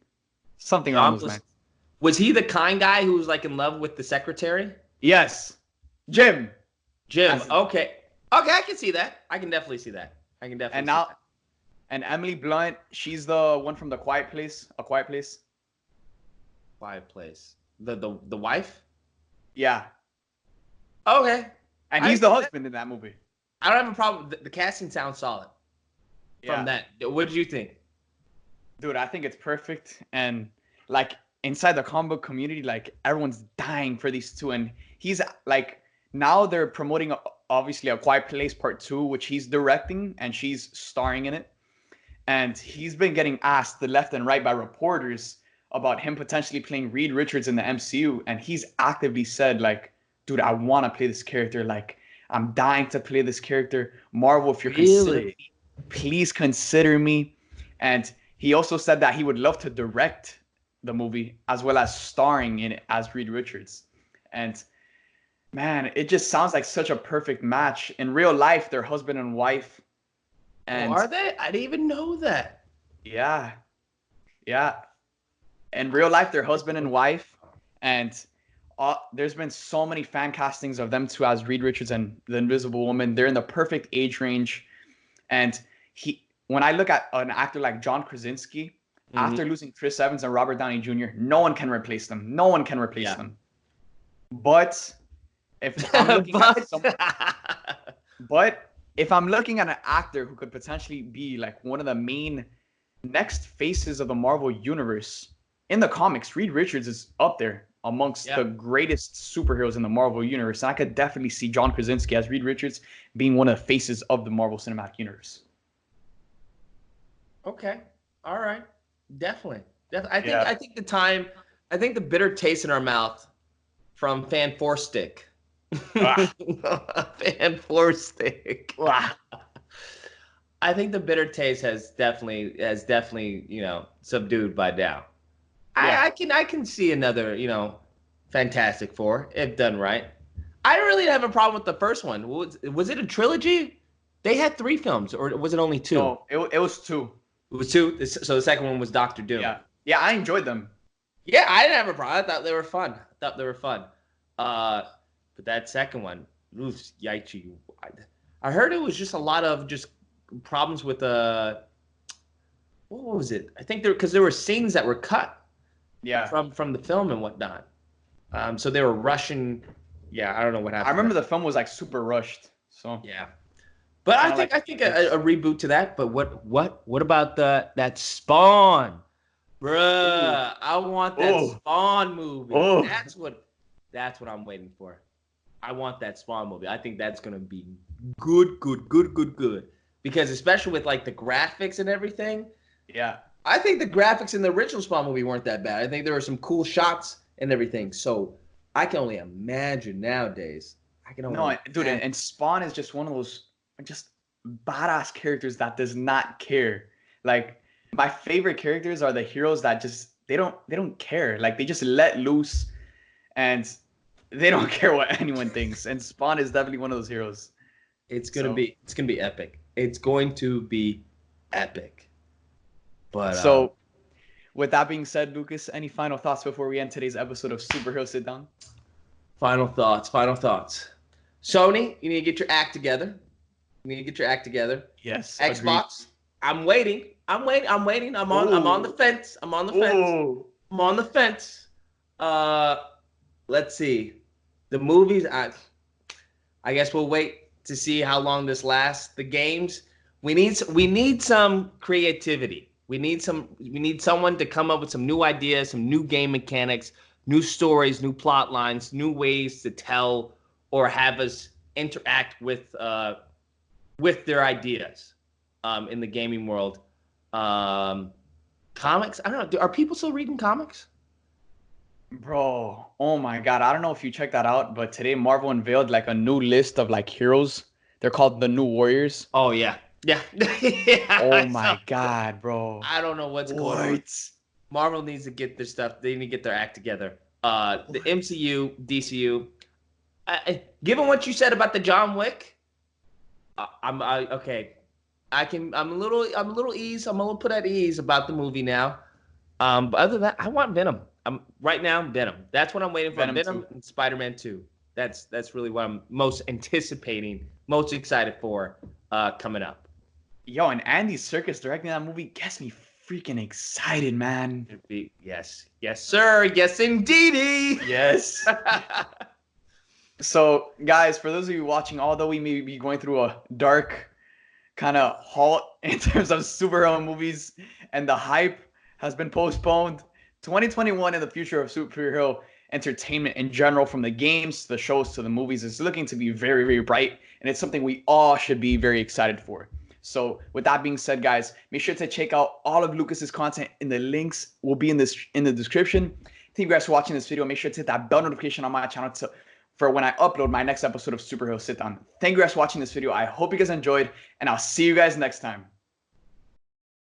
Something wrong with Mike. Was he the kind guy who was like in love with the secretary? Yes. Jim. Okay, I can see that. I can definitely see that. And Emily Blunt, she's the one from The Quiet Place. A Quiet Place. Quiet Place. The wife? Yeah. Okay. And he's the husband in that movie. I don't have a problem. The casting sounds solid. Yeah. From that. What did you think? Dude, I think it's perfect. And like inside the comic book community, like everyone's dying for these two. And he's like, now they're promoting obviously A Quiet Place Part 2, which he's directing and she's starring in it. And he's been getting asked the left and right by reporters about him potentially playing Reed Richards in the MCU. And he's actively said, like, dude, I want to play this character. Like, I'm dying to play this character. Marvel, if you're considering me, please consider me. And he also said that he would love to direct the movie as well as starring in it as Reed Richards. And man, it just sounds like such a perfect match. In real life, they're husband and wife. And are they? I didn't even know that. Yeah. Yeah. In real life, they're husband and wife. And there's been so many fan castings of them two as Reed Richards and the Invisible Woman. They're in the perfect age range. And when I look at an actor like John Krasinski, after losing Chris Evans and Robert Downey Jr., no one can replace them. No one can replace them. But if I'm looking if I'm looking at an actor who could potentially be like one of the main next faces of the Marvel universe in the comics, Reed Richards is up there amongst the greatest superheroes in the Marvel universe. And I could definitely see John Krasinski as Reed Richards being one of the faces of the Marvel Cinematic Universe. Okay. All right. Definitely. I think the bitter taste in our mouth from Fan Four Stick. Fan Four Stick. I think the bitter taste has definitely, subdued by now. Yeah. I can see another, Fantastic Four if done right. I really have a problem with the first one. Was it a trilogy? They had 3 films, or was it only 2? No, it was 2. It was 2. So the second one was Doctor Doom. Yeah, I enjoyed them. Yeah, I didn't have a problem. I thought they were fun. But that second one, oof, yikes. I heard it was just a lot of just problems with what was it? I think because there were scenes that were cut. Yeah. From the film and whatnot. So they were rushing. Yeah, I don't know what happened. I remember the film was like super rushed. So yeah. But I think a reboot to that. But what about that Spawn, bruh? Ooh. I want that Spawn movie. That's what I'm waiting for. I want that Spawn movie. I think that's gonna be good. Because especially with like the graphics and everything. Yeah. I think the graphics in the original Spawn movie weren't that bad. I think there were some cool shots and everything. So I can only imagine nowadays. And Spawn is just one of those just badass characters that does not care. Like my favorite characters are the heroes that just they don't care. Like they just let loose and they don't care what anyone thinks. And Spawn is definitely one of those heroes. It's gonna be epic. It's going to be epic. But so with that being said, Lucas, any final thoughts before we end today's episode of Superhero Sit Down? Final thoughts. Sony, you need to get your act together. Yes. Xbox. Agreed. I'm waiting. I'm on the fence. Let's see. The movies, I guess we'll wait to see how long this lasts. The games, We need some creativity. We need someone to come up with some new ideas, some new game mechanics, new stories, new plot lines, new ways to tell or have us interact with their ideas in the gaming world. Comics, I don't know. Are people still reading comics? Bro, oh my God. I don't know if you checked that out, but today Marvel unveiled like a new list of like heroes. They're called the New Warriors. Oh, yeah. Yeah. Yeah. Oh my God, bro. I don't know what's going on. Marvel needs to get their stuff. They need to get their act together. The MCU, DCU. Given what you said about the John Wick, okay. I'm a little put at ease about the movie now. But other than that, I want Venom. Right now, Venom. That's what I'm waiting for. Venom and Spider-Man 2. That's really what I'm most anticipating, most excited for coming up. Yo, and Andy Serkis directing that movie gets me freaking excited, man. Yes, sir. Yes, indeedy. Yes. So, guys, for those of you watching, although we may be going through a dark kind of halt in terms of superhero movies and the hype has been postponed, 2021 and the future of superhero entertainment in general, from the games to the shows to the movies, is looking to be very, very bright, and it's something we all should be very excited for. So with that being said, guys, make sure to check out all of Lucas's content, and the links will be in the description. Thank you guys for watching this video. Make sure to hit that bell notification on my channel for when I upload my next episode of Superhero Sit Down. Thank you guys for watching this video. I hope you guys enjoyed, and I'll see you guys next time.